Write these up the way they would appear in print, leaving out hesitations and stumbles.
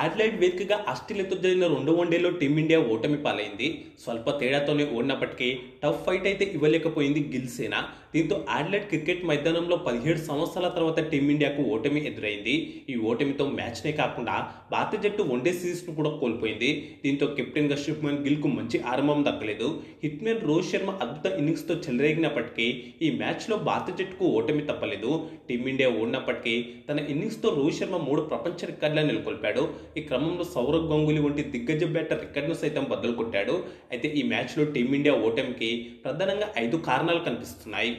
Adelaide వేదికగా ఆస్ట్రేలియాతో జరిగిన రెండో వన్డేలో టీమిండియా ఓటమి పాలైంది. స్వల్ప తేడాతోనే ఓడినప్పటికీ టఫ్ ఫైట్ అయితే ఇవ్వలేకపోయింది గిల్ సేన. దీంతో ఆడిలైడ్ క్రికెట్ మైదానంలో 17 సంవత్సరాల తర్వాత టీమిండియాకు ఓటమి ఎదురైంది. ఈ ఓటమితో మ్యాచ్నే కాకుండా భారత జట్టు వన్డే సిరీస్ను కూడా కోల్పోయింది. దీంతో కెప్టెన్గా శుభ్మన్ గిల్కు మంచి ఆరంభం దక్కలేదు. హిట్మెన్ రోహిత్ శర్మ అద్భుత ఇన్నింగ్స్తో చెలరేగినప్పటికీ ఈ మ్యాచ్లో భారత జట్టుకు ఓటమి తప్పలేదు. టీమిండియా ఓడినప్పటికీ తన ఇన్నింగ్స్తో రోహిత్ శర్మ 3 ప్రపంచ రికార్డులను నెలకొల్పాడు. ఈ క్రమంలో సౌరవ్ గంగూలీ వంటి దిగ్గజ బ్యాటర్ రికార్డును సైతం బద్దలు కొట్టాడు. అయితే ఈ మ్యాచ్లో టీమిండియా ఓటమికి ప్రధానంగా 5 కారణాలు కనిపిస్తున్నాయి.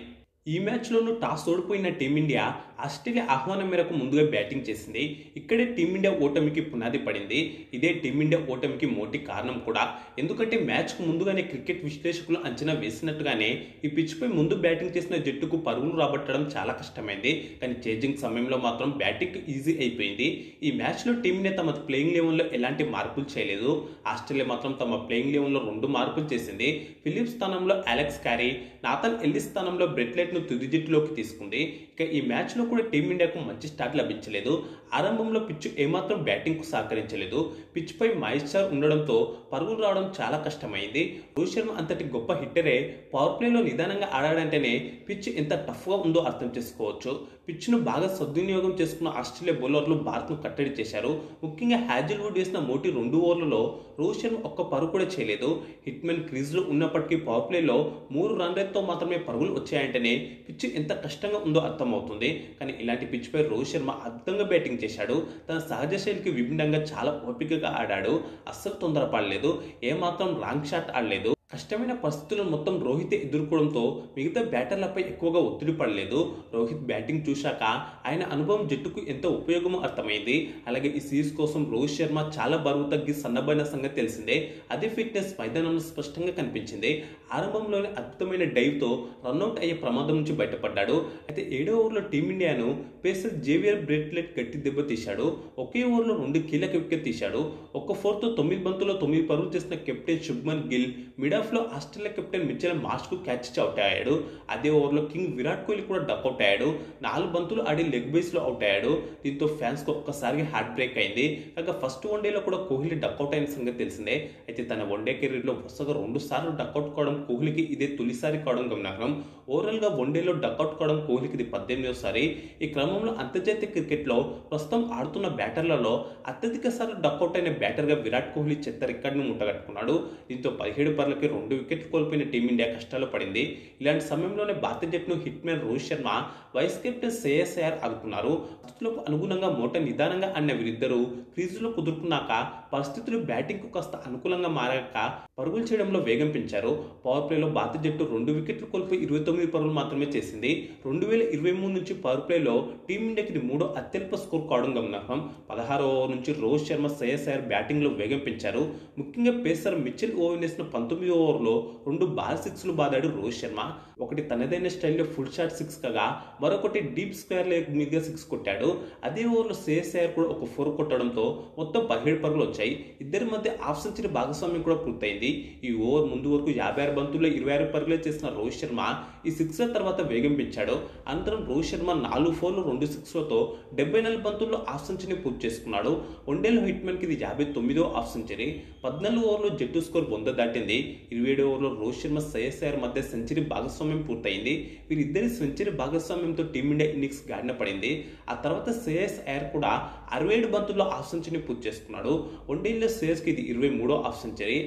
ఈ మ్యాచ్లోనూ టాస్ ఓడిపోయిన టీమిండియా ఆస్ట్రేలియా ఆహ్వానం మేరకు ముందుగా బ్యాటింగ్ చేసింది. ఇక్కడే టీమిండియా ఓటమికి పునాది పడింది. ఇదే టీమిండియా ఓటమికి మోటి కారణం కూడా. ఎందుకంటే మ్యాచ్కు ముందుగానే క్రికెట్ విశ్లేషకులు అంచనా వేసినట్టుగానే ఈ పిచ్పై ముందు బ్యాటింగ్ చేసిన జట్టుకు పరుగులు రాబట్టడం చాలా కష్టమైంది. కానీ చేజింగ్ సమయంలో మాత్రం బ్యాటింగ్ ఈజీ అయిపోయింది. ఈ మ్యాచ్లో టీమిండియా తమ ప్లేయింగ్ లెవెన్లో ఎలాంటి మార్పులు చేయలేదు. ఆస్ట్రేలియా మాత్రం తమ ప్లేయింగ్ లెవెన్లో 2 మార్పులు చేసింది. ఫిలిప్స్ స్థానంలో అలెక్స్ క్యారీ, నాథన్ ఎల్లిస్ స్థానంలో బ్రెట్లెట్ తుది జట్టులోకి తీసుకుంది. ఇక ఈ మ్యాచ్ లో కూడా టీమిండియాకు మంచి స్టార్ట్ లభించలేదు. ఆరంభంలో పిచ్ ఏమాత్రం బ్యాటింగ్ కు సహకరించలేదు. పిచ్ పై మాయిశ్చర్ ఉండడంతో పరుగులు రావడం చాలా కష్టమైంది. రోహిత్ శర్మ అంతటి గొప్ప హిట్టరే పవర్ ప్లేలో నిదానంగా ఆడాడంటేనే పిచ్ ఎంత టఫ్ గా ఉందో అర్థం చేసుకోవచ్చు. పిచ్ ను బాగా సద్వినియోగం చేసుకున్న ఆస్ట్రేలియా బౌలర్లు భారత్ ను కట్టడి చేశారు. ముఖ్యంగా హ్యాజిల్వుడ్ వేసిన మోటి 2 ఓవర్లలో రోహిత్ శర్మ ఒక్క పరుగు కూడా చేయలేదు. హిట్మెన్ క్రీజ్ లో ఉన్నప్పటికీ పవర్ ప్లేలో 3 రన్ రేట్ తో మాత్రమే పరుగులు వచ్చాయంటేనే పిచ్ ఎంత కష్టంగా ఉందో అర్థమవుతుంది. కానీ ఇలాంటి పిచ్ పై రోహిత్ శర్మ అద్భుతంగా బ్యాటింగ్ చేశాడు. తన సహజ శైలికి విభిన్నంగా చాలా ఓపికగా ఆడాడు. అస్సలు తొందరపడలేదు. ఏమాత్రం రాంగ్ షాట్ ఆడలేదు. కష్టమైన పరిస్థితులను మొత్తం రోహిత్ ఎదుర్కోవడంతో మిగతా బ్యాటర్లపై ఎక్కువగా ఒత్తిడి పడలేదు. రోహిత్ బ్యాటింగ్ చూశాక ఆయన అనుభవం జట్టుకు ఎంత ఉపయోగమో అర్థమైంది. అలాగే ఈ సిరీస్ కోసం రోహిత్ శర్మ చాలా బరువు తగ్గి సన్నబడిన సంగతి తెలిసిందే. అదే ఫిట్నెస్ మైదానంలో స్పష్టంగా కనిపించింది. ఆరంభంలోనే అద్భుతమైన డైవ్తో రన్అట్ అయ్యే ప్రమాదం నుంచి బయటపడ్డాడు. అయితే 7వ ఓవర్లో టీమిండియాను పేసర్ జేవియర్ బ్రెట్లెట్ గట్టి దెబ్బ తీశాడు. ఒకే ఓవర్లో 2 కీలక వికెట్ తీశాడు. ఒక్క 4తో 9 బంతుల్లో 9 పరుగులు చేసిన captain Shubman Gill mid of లో ఆస్ట్రేలియా కెప్టెన్ మిచెల్ మార్ష్ కు క్యాచ్ అవుట్ అయ్యాడు. అదే ఓవర్లో కింగ్ విరాట్ కోహ్లీ కూడా డక్అవుట్ అయ్యాడు. 4 బంతులు ఆడి లెగ్ బేస్ లో అవుట్ అయ్యాడు. దీంతో ఫ్యాన్స్ కు ఒక్కసారిగా హార్ట్ బ్రేక్ అయింది. కాగా ఫస్ట్ వన్డేలో కూడా కోహ్లీ డక్అవుట్ అయిన సంగతి తెలిసిందే. అయితే తన వన్డే కెరీర్ లో వరుసగా 2 సార్లు డక్అవుట్ కావడం కోహ్లీకి ఇదే తొలిసారి కావడం గమనార్హం. ఓవరాల్ గా వన్డేలో డక్అవుట్ కావడం కోహ్లీకి ఇది 18వసారి. ఈ క్రమంలో అంతర్జాతీయ క్రికెట్ లో ప్రస్తుతం ఆడుతున్న బ్యాటర్లలో అత్యధిక సార్లు డక్అవుట్ అయిన బ్యాటర్ గా విరాట్ కోహ్లీ చెత్త రికార్డును ముట్టగట్టుకున్నాడు. దీంతో 17 పరులకి 2 వికెట్లు కోల్పోయిన టీమిండియా కష్టాలు పడింది. ఇలాంటి సమయంలోనే భారత జట్టును hitman Rohit Sharma, vice captain Shreyas Iyer ఆదుకున్నారు. పరిస్థితులకు అనుగుణంగా మోట నిదానంగా ఆడిన వీరిద్దరూ క్రీజులో కుదురుకున్నాక పరిస్థితులు బ్యాటింగ్ కు కాస్త అనుకూలంగా మారాక పరుగులు చేయడంలో వేగం పెంచారు. పవర్ ప్లేలో భారత జట్టు 2 వికెట్లు కోల్పోయి 29 పరుగులు మాత్రమే చేసింది. 2023 నుంచి పవర్ ప్లేలో టీమిండియాకి ఇది 3వ అత్యల్ప స్కోర్ కావడం గమనార్హం. 16వ ఓవర్ నుంచి రోహిత్ శర్మ, శ్రేయస్ అయ్యర్ బ్యాటింగ్ లో వేగం పెంచారు. ముఖ్యంగా పేసర్ మిచెల్ ఓవెన్ వేసిన 19వ ఓవర్లో 2 భారీ సిక్స్లు బాదాడు రోహిత్ శర్మ. ఒకటి తనదైన స్టైల్లో ఫుల్ షాట్ 6 కాగా మరొకటి డీప్ స్క్వేర్ లెగ్ మీదుగా 6 కొట్టాడు. అదే ఓవర్లో శ్రేయస్ అయ్యర్ కూడా ఒక 4 కొట్టడంతో మొత్తం 17 పరుగులు వచ్చాయి. ఇద్దరి మధ్య హాఫ్ సెంచరీ భాగస్వామ్యం కూడా పూర్తయింది. ఈ ఓవర్ ముందు వరకు 56 బంతుల్లో 26 పరుగులే చేసిన రోహిత్ శర్మ ఈ 6ల తర్వాత వేగం పెంచాడు. అనంతరం రోహిత్ శర్మ 4 4లు 2 6లతో 74 బంతుల్లో హాఫ్ సెంచరీ పూర్తి చేసుకున్నాడు. వన్డేలో హిట్మెన్ కి ఇది 59వ హాఫ్ సెంచరీ. 14 ఓవర్లో జట్టు స్కోర్ 100 దాటింది. 27 ఓవర్లో రోహిత్ శర్మ, శ్రేయస్ అయ్యర్ మధ్య సెంచరీ భాగస్వామ్యం పూర్తయింది. వీరిద్దరి సెంచరీ భాగస్వామ్యంతో టీమిండియా ఇన్నింగ్స్ గాడిన పడింది. ఆ తర్వాత శ్రేయస్ అయ్యర్ కూడా 67 బంతుల్లో హాఫ్ సెంచరీ పూర్తి చేసుకున్నాడు. వన్డేలో శ్రేయస్ కి ఇది 23వ హాఫ్ సెంచరీ.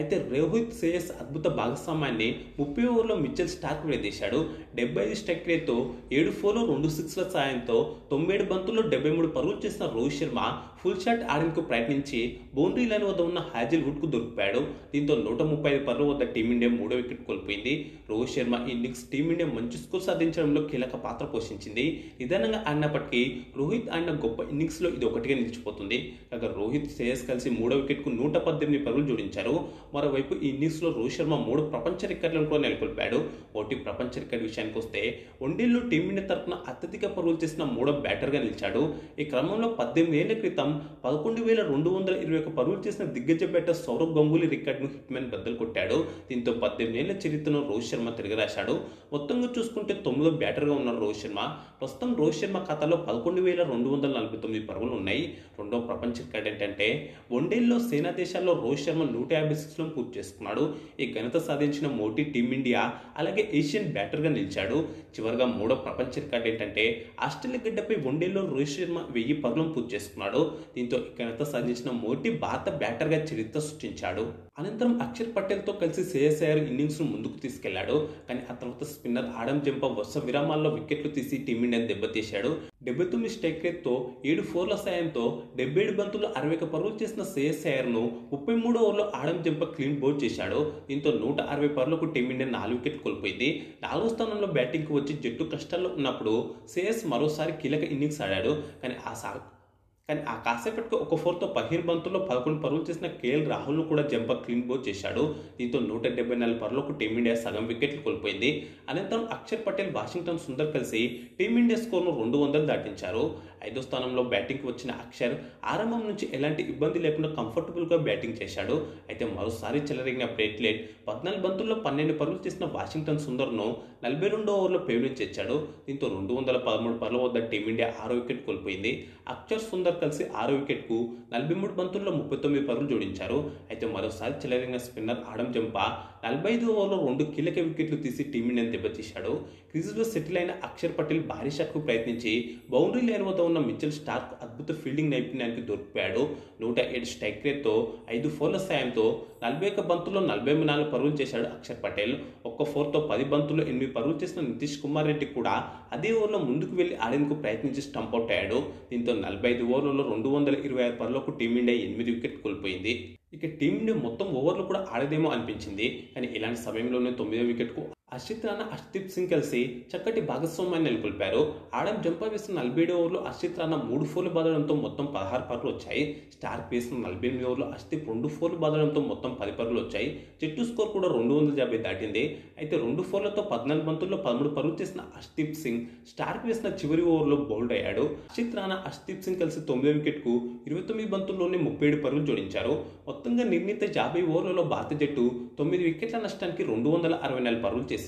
అయితే రోహిత్ శ్రేయస్ అద్భుత భాగస్వామ్యాన్ని 30 ఓవర్లో మిచెల్ స్టార్క్ విడదీశాడు. 75 స్ట్రైక్ రేట్తో 7 4లు 2 6ల సాయంతో 97 బంతుల్లో 73 పరుగులు చేసిన రోహిత్ శర్మ ఫుల్ షాట్ ఆడేందుకు ప్రయత్నించి బౌండరీ లైన్ వద్ద ఉన్న హ్యాజిల్వుడ్ కు దొరికిపోయాడు. దీంతో 135 పరుగుల వద్ద టీమిండియా 3వ వికెట్ కోల్పోయింది. రోహిత్ శర్మ ఇన్నింగ్స్ టీమిండియా మంచి స్కోర్ సాధించడంలో కీలక పాత్ర పోషించింది. నిదానంగా ఆడినప్పటికీ రోహిత్ ఆడిన గొప్ప ఇన్నింగ్స్ లో ఇది ఒకటిగా నిలిచిపోతుంది. కాగా రోహిత్, శ్రేయస్ కలిసి 3వ వికెట్ కు 118 పరుగులు జోడించారు. మరోవైపు ఈ ఇన్నింగ్స్లో రోహిత్ శర్మ 3 ప్రపంచ రికార్డులను కూడా నెలకొల్పాడు. ప్రపంచ రికార్డు విషయానికి వస్తే వన్డేల్లో టీమిండియా తరఫున అత్యధిక పరుగులు చేసిన 3వ బ్యాటర్గా నిలిచాడు. ఈ క్రమంలో 18 ఏళ్ల క్రితం 11,221 పరుగులు చేసిన దిగ్గజ బ్యాటర్ సౌరవ్ గంగూలీ రికార్డును హిట్మెన్ బద్దలు కొట్టాడు. దీంతో 18 ఏళ్ల చరిత్రను రోహిత్ శర్మ తిరగరాశాడు. మొత్తంగా చూసుకుంటే 9వ బ్యాటర్గా ఉన్న రోహిత్ శర్మ ప్రస్తుతం రోహిత్ శర్మ ఖాతాలో 11,249 పరుగులు ఉన్నాయి. రెండవ ప్రపంచ రికార్డు ఏంటంటే వన్డేల్లో సేనా దేశాల్లో రోహిత్ శర్మ 156 పూర్తి చేసుకున్నాడు. ఈ ఘనత సాధించిన మోటీ టీమిండియా అలాగే ఏషియన్ బ్యాటర్గా నిలిచాడు. చివరిగా 3వ ప్రపంచ రికార్డు ఏంటంటే ఆస్ట్రేలియా గడ్డపై వన్డేల్లో రోహిత్ శర్మ 1000 పరుగులను పూర్తి చేసుకున్నాడు. దీంతో ఈ ఘనత సాధించిన మోటీ భారత బ్యాటర్గా చరిత్ర సృష్టించాడు. అనంతరం అక్షర్ పటేల్తో కలిసి శ్రేయస్ అయ్యర్ ఇన్నింగ్స్ను ముందుకు తీసుకెళ్లాడు. కానీ ఆ తర్వాత స్పిన్నర్ ఆడమ్ జంపా వరుస విరామాల్లో వికెట్లు తీసి టీమిండియాను దెబ్బతీశాడు. 79 స్ట్రైక్ రేట్తో 7 ఫోర్ల సాయంతో 77 బంతుల్లో 61 పరుగులు చేసిన శ్రేయస్ అయ్యర్ను 33 ఓవర్లో ఆడమ్ జంపా క్లీన్ బౌల్డ్ చేశాడు. దీంతో 160 పరుగులకు టీమిండియా 4 వికెట్లు కోల్పోయింది. 4వ స్థానంలో బ్యాటింగ్కు వచ్చి జట్టు కష్టాల్లో ఉన్నప్పుడు శ్రేయస్ మరోసారి కీలక ఇన్నింగ్స్ ఆడాడు. కానీ ఆ కాసేపటికి ఒక 4తో 15 బంతుల్లో 11 పరుగులు చేసిన కేఎల్ రాహుల్ను కూడా జంపా క్లీన్ బౌల్ చేశాడు. దీంతో 174 పరుగులకు టీమిండియా సగం వికెట్లు కోల్పోయింది. అనంతరం అక్షర్ పటేల్, వాషింగ్టన్ సుందర్ కలిసి టీమిండియా స్కోర్ను 200 దాటించారు. 5వ స్థానంలో బ్యాటింగ్కి వచ్చిన అక్షర్ ఆరంభం నుంచి ఎలాంటి ఇబ్బంది లేకుండా కంఫర్టబుల్గా బ్యాటింగ్ చేశాడు. అయితే మరోసారి చెలరేగిన బ్రేట్లెట్ 14 బంతుల్లో 12 పరుగులు చేసిన వాషింగ్టన్ సుందర్ను 42వ ఓవర్లో పెవిలియన్ చేర్చాడు. దీంతో 213 పరుగుల వద్ద టీమిండియా 6వ వికెట్ కోల్పోయింది. అక్షర్ సుందర్ కలిసి 6వ వికెట్కు 43 బంతుల్లో 39 పరుగులు జోడించారు. అయితే మరోసారి చెలరేగిన స్పిన్నర్ ఆడమ్ జంపా 45వ ఓవర్లో 2 కీలక వికెట్లు తీసి టీమిండియాను దెబ్బతీశాడు. క్రీజులో సెటిల్ అయిన అక్షర్ పటేల్ భారీ షాట్కు ప్రయత్నించి బౌండరీ లైన్ వద్ద ఉన్న మిచెల్ స్టార్క్ అద్భుత ఫీల్డింగ్ నైపుణ్యానికి దొరికిపోయాడు. 107 స్ట్రైక్ రేట్తో 5 ఫోర్ల సాయంతో 41 బంతుల్లో 44 పరుగులు చేశాడు అక్షర్ పటేల్. ఒక్క 4తో 10 బంతుల్లో 8 పరుగులు చేసిన నితీష్ కుమార్ రెడ్డి కూడా అదే ఓవర్లో ముందుకు వెళ్లి ఆడేందుకు ప్రయత్నించి స్టంపౌట్ అయ్యాడు. దీంతో 45 ఓవర్లలో 226 పరుగులకు టీమిండియా 8 వికెట్ కోల్పోయింది. ఇక టీమిండియా మొత్తం ఓవర్లు కూడా ఆడదేమో అనిపించింది. కానీ ఇలాంటి సమయంలోనే 9వ వికెట్కు హర్షిత్ రాణా, హర్షదీప్ సింగ్ కలిసి చక్కటి భాగస్వామ్యాన్ని నెలకొల్పారు. ఆడమ్ జంపా వేసిన 47 ఓవర్లో హర్షిత్ రాణా 3 ఫోర్లు బాదడంతో మొత్తం 16 పరుగులు వచ్చాయి. స్టార్క్ వేసిన 48 ఓవర్లో హర్షదీప్ 2 ఫోర్లు బాదడంతో మొత్తం 10 పరుగులు వచ్చాయి. జట్టు స్కోర్ కూడా 250 దాటింది. అయితే 2 ఫోర్లతో 14 బంతుల్లో 13 పరుగులు చేసిన హర్షదీప్ సింగ్ స్టార్క్ వేసిన చివరి ఓవర్లో బౌల్డ్ అయ్యాడు. హర్షిత్ రాణా, హర్షదీప్ సింగ్ కలిసి 9వ వికెట్కు 29 బంతుల్లోనే 37 పరుగులు జోడించారు. మొత్తంగా నిర్ణీత 50 ఓవర్లలో భారత జట్టు 9 వికెట్ల నష్టానికి 264 పరుగులు చేసింది.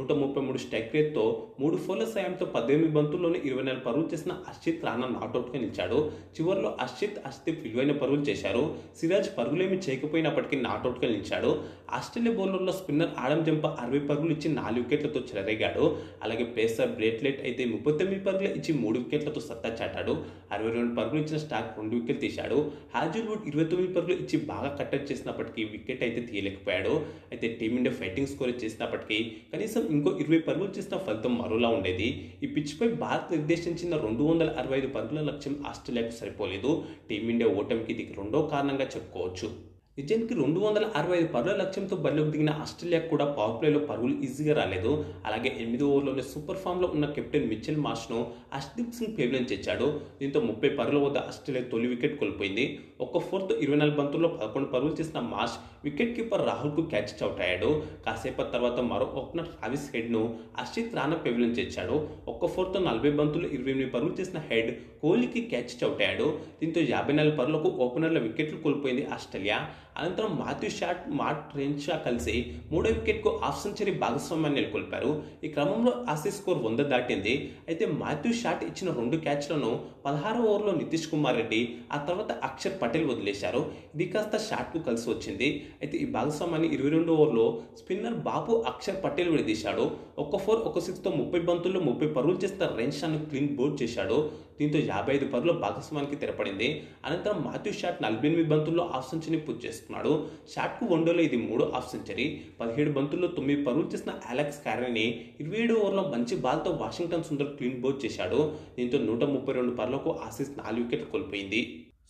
133 స్ట్రైక్ రేట్తో 3 ఫోర్ల సాయంతో 18 బంతుల్లోనే 24 పరుగులు చేసిన హర్షిత్ రాణా నాట్అవుట్గా నిలిచాడు. చివరిలో హర్షదీప్ విలువైన పరుగులు చేశారు. సిరాజ్ పరుగులేమి చేయకపోయినప్పటికీ నాట్అవుట్గా నిలిచాడు. ఆస్ట్రేలియా బౌలర్లో స్పిన్నర్ ఆడమ్ జంపా 60 పరుగులు ఇచ్చి 4 వికెట్లతో చెలరేగాడు. అలాగే పేసర్ బ్రేట్లెట్ అయితే 39 పరుగులు ఇచ్చి 3 వికెట్లతో సత్తా చాటాడు. 62 పరుగులు ఇచ్చిన స్టార్క్ 2 వికెట్లు తీశాడు. హాజిల్వుడ్ 29 పరుగులు ఇచ్చి బాగా కట్టడి చేసినప్పటికీ వికెట్ అయితే తీయలేకపోయాడు. అయితే టీమిండియా ఫైటింగ్ స్కోర్ చేసినప్పటికీ కనీసం ఇంకో 20 పరుగులు చేసిన ఫలితం మరోలా ఉండేది. ఈ పిచ్పై భారత్ నిర్దేశించిన 265 పరుగుల లక్ష్యం ఆస్ట్రేలియాకు సరిపోలేదు. టీమిండియా ఓటమికి ఇది రెండో కారణంగా చెప్పుకోవచ్చు. నిజానికి 265 పరుగుల లక్ష్యంతో బరిలోకి దిగిన ఆస్ట్రేలియాకు కూడా పవర్ ప్లేలో పరుగులు ఈజీగా రాలేదు. అలాగే 8 ఓవర్లోనే సూపర్ ఫామ్లో ఉన్న కెప్టెన్ మిచెల్ మార్ష్ను హర్షదీప్ సింగ్ పెవిలియన్ చేర్చాడు. దీంతో 30 పరుగుల వద్ద ఆస్ట్రేలియా తొలి వికెట్ కోల్పోయింది. ఒక్క 4తో 24 బంతుల్లో 11 పరుగులు చేసిన మార్ష్ వికెట్ కీపర్ రాహుల్కు క్యాచ్ అవుట్ అయ్యాడు. కాసేపటి తర్వాత మరో ఓపెనర్ ట్రావిస్ హెడ్ను హర్షిత్ రాణా పెవిలియన్ చేర్చాడు. ఒక్క 4తో 40 బంతుల్లో 28 పరుగులు చేసిన హెడ్ కోహ్లీకి క్యాచ్ అవుట్ అయ్యాడు. దీంతో 54 పరుగులకు ఓపెనర్ల వికెట్లు కోల్పోయింది ఆస్ట్రేలియా. అనంతరం మాథ్యూ షాట్, మాట్ రెన్షా కలిసి 3వ వికెట్కు హాఫ్ సెంచరీ భాగస్వామ్యాన్ని నెలకొల్పారు. ఈ క్రమంలో ఆసీస్ స్కోర్ 100 దాటింది. అయితే మాథ్యూ షాట్ ఇచ్చిన 2 క్యాచ్లను 16వ ఓవర్లో నితీష్ కుమార్ రెడ్డి, ఆ తర్వాత అక్షర్ పటేల్ వదిలేశారు. ఇది కాస్త షాట్కు కలిసి వచ్చింది. అయితే ఈ భాగస్వామ్యాన్ని 22వ ఓవర్లో స్పిన్నర్ బాబు అక్షర్ పటేల్ విడదీశాడు. ఒక్క 4, ఒక్క 6తో 30 బంతుల్లో 30 పరుగులు చేసిన రెన్షాను క్లీన్ బౌల్డ్ చేశాడు. దీంతో 55 పరుగుల భాగస్వామ్యానికి తెరపడింది. అనంతరం మాథ్యూ షాట్ 48 బంతుల్లో హాఫ్ సెంచరీ పూర్తి చేసుకున్నాడు. షాట్కు వన్డేలో ఇది 3వ హాఫ్ సెంచరీ. 17 బంతుల్లో 9 పరుగులు చేసిన అలెక్స్ క్యారీని 27 ఓవర్లో మంచి బాల్తో వాషింగ్టన్ సుందర్ క్లీన్ బౌల్డ్ చేశాడు. దీంతో 132 పరుగులకు ఆసీస్ 4 వికెట్లు కోల్పోయింది.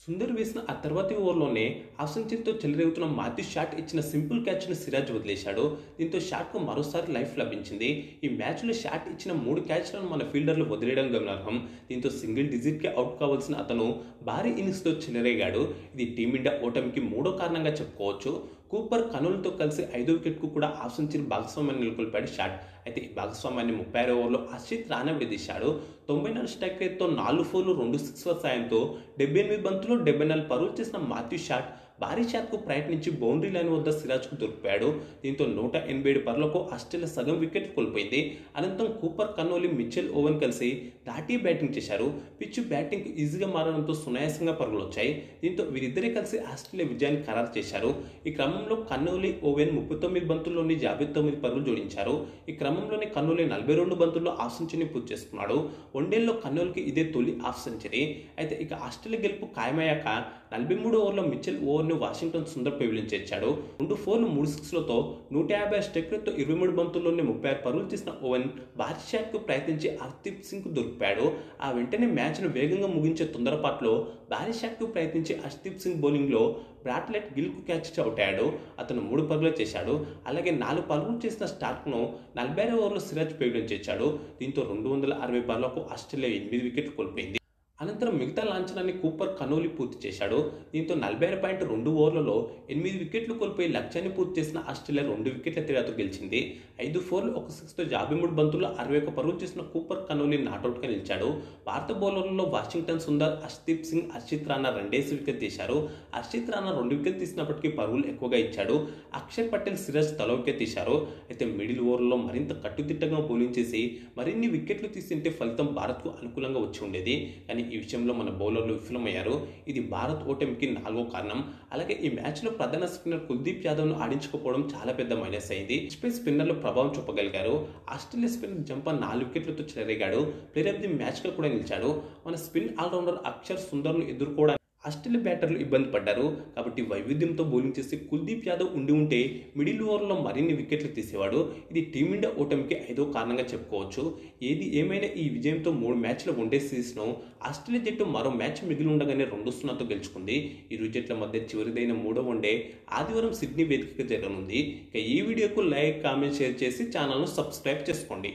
సుందర్ వేసిన ఆ తర్వాతి ఓవర్లోనే హాఫ్ సెంచరీతో చెలరేగుతున్న మాథ్యూ షాట్ ఇచ్చిన సింపుల్ క్యాచ్ను సిరాజ్ వదిలేశాడు. దీంతో షాట్కు మరోసారి లైఫ్ లభించింది. ఈ మ్యాచ్లో షాట్ ఇచ్చిన 3 క్యాచ్లను మన ఫీల్డర్లు వదిలేయడం గమనార్హం. దీంతో సింగిల్ డిజిట్కి అవుట్ కావాల్సిన అతను భారీ ఇన్నింగ్స్తో చెలరేగాడు. ఇది టీమిండియా ఓటమికి 3వ కారణంగా చెప్పుకోవచ్చు. కూపర్ కనులతో కలిసి 5వ వికెట్కు కూడా హాఫ్ సెంచరీ భాగస్వామ్యాన్ని నెలకొల్పాడు షాట్. అయితే ఈ భాగస్వామ్యాన్ని 36 ఓవర్లో హర్షిత్ రాణా విడదీశాడు. 94 స్ట్రైక్ రేట్తో 4 ఫోర్లు 2 సిక్స్ల సాయంతో 78 బంతుల్లో 74 పరుగులు చేసిన మాథ్యూ షాట్ భారీ షాట్కు ప్రయత్నించి బౌండరీ లైన్ వద్ద సిరాజ్కు దొరికిపోయాడు. దీంతో 187 పరుగులకు ఆస్ట్రేలియా సగం వికెట్ కోల్పోయింది. అనంతరం కూపర్ కన్నోలి మిచెల్ ఓవెన్ కలిసి దాటి బ్యాటింగ్ చేశారు. పిచ్ బ్యాటింగ్ ఈజీగా మారడంతో సునాయాసంగా పరుగులు వచ్చాయి. దీంతో వీరిద్దరే కలిసి ఆస్ట్రేలియా విజయాన్ని ఖరారు చేశారు. ఈ క్రమంలో కన్నోలి ఓవెన్ 39 బంతుల్లోని 59 పరుగులు జోడించారు. ఈ క్రమంలోనే కన్నోలి 42 బంతుల్లో హాఫ్ సెంచరీని పూర్తి చేసుకున్నాడు. వన్డేల్లో కన్నోలికి ఇదే తొలి హాఫ్ సెంచరీ. అయితే ఇక ఆస్ట్రేలియా గెలుపు ఖాయమయ్యాక 43 ఓవర్లో మిచెల్ ఓవర్ను వాషింగ్టన్ సుందర్ పెవిలియన్ చేర్చాడు. 2 ఫోర్లు 3 సిక్స్లతో 150 స్ట్రైక్ రేట్తో 23 బంతుల్లోనే 36 పరుగులు చేసిన ఓవెన్ భారీ షాట్కు ప్రయత్నించి హర్దీప్ సింగ్కు దొరికిపోయాడు. ఆ వెంటనే మ్యాచ్ను వేగంగా ముగించే తొందరపాట్లో భారీ షాట్కు ప్రయత్నించి హర్దీప్ సింగ్ బౌలింగ్లో బ్రాట్లెట్ గిల్కు క్యాచ్ అవుట్ అయ్యాడు. అతను 3 పరుగులు చేశాడు. అలాగే 4 పరుగులు చేసిన స్టార్క్ను 46 ఓవర్లో సిరాజ్ పెవిలియన్ చేర్చాడు. దీంతో 260 బాల్లకు ఆస్ట్రేలియా 8 వికెట్లు కోల్పోయింది. అనంతరం మిగతా లాంఛనాన్ని కూపర్ కనోలి పూర్తి చేశాడు. దీంతో 46.2 ఓవర్లలో 8 వికెట్లు కోల్పోయి లక్ష్యాన్ని పూర్తి చేసిన ఆస్ట్రేలియా 2 వికెట్ల తేడాతో గెలిచింది. 5 ఫోర్లు 1 సిక్స్తో 53 బంతుల్లో 61 పరుగులు చేసిన కూపర్ కనోలి నాటౌట్గా నిలిచాడు. భారత బౌలర్లలో వాషింగ్టన్ సుందర్, హర్షదీప్ సింగ్, హర్షిత్ రాణా రెండేసి వికెట్ తీశారు. హర్షిత్ రాణా 2 వికెట్ తీసినప్పటికీ పరుగులు ఎక్కువగా ఇచ్చాడు. అక్షర్ పటేల్, సిరాజ్ తలో వికెట్ తీశారు. అయితే మిడిల్ ఓవర్లో మరింత కట్టుదిట్టంగా బౌలింగ్ చేసి మరిన్ని వికెట్లు తీసింటే ఫలితం భారత్కు అనుకూలంగా వచ్చి ఉండేది. కానీ ఈ విషయంలో మన బౌలర్లు విఫలమయ్యారు. ఇది భారత్ ఓటమికి 4వ కారణం. అలాగే ఈ మ్యాచ్లో ప్రధాన స్పిన్నర్ కుల్దీప్ యాదవ్ను ఆడించకపోవడం చాలా పెద్ద మైనస్ అయింది. స్పిన్నర్లు ప్రభావం చూపగలిగారు. ఆస్ట్రేలియా స్పిన్నర్ జంపా 4 వికెట్లతో చెలరేగాడు. ప్లేయర్ ఆఫ్ ది మ్యాచ్గా కూడా నిలిచాడు. మన స్పిన్ ఆల్రౌండర్ అక్షర్ సుందర్ను ఎదుర్కోవడానికి ఆస్ట్రేలియా బ్యాటర్లు ఇబ్బంది పడ్డారు. కాబట్టి వైవిధ్యంతో బౌలింగ్ చేసి కుల్దీప్ యాదవ్ ఉంటే మిడిల్ ఓవర్లో మరిన్ని వికెట్లు తీసేవాడు. ఇది టీమిండియా ఓటమికి 5వ కారణంగా చెప్పుకోవచ్చు. ఏది ఏమైనా ఈ విజయంతో 3 మ్యాచ్ల వన్డే సిరీస్ను ఆస్ట్రేలియా జట్టు మరో మ్యాచ్ మిగిలి ఉండగానే 2-0తో గెలుచుకుంది. ఇరు జట్ల మధ్య చివరిదైన 3వ వన్డే ఆదివారం సిడ్నీ వేదికగా జరగనుంది. ఇక ఈ వీడియోకు లైక్, కామెంట్, షేర్ చేసి ఛానల్ను సబ్స్క్రైబ్ చేసుకోండి.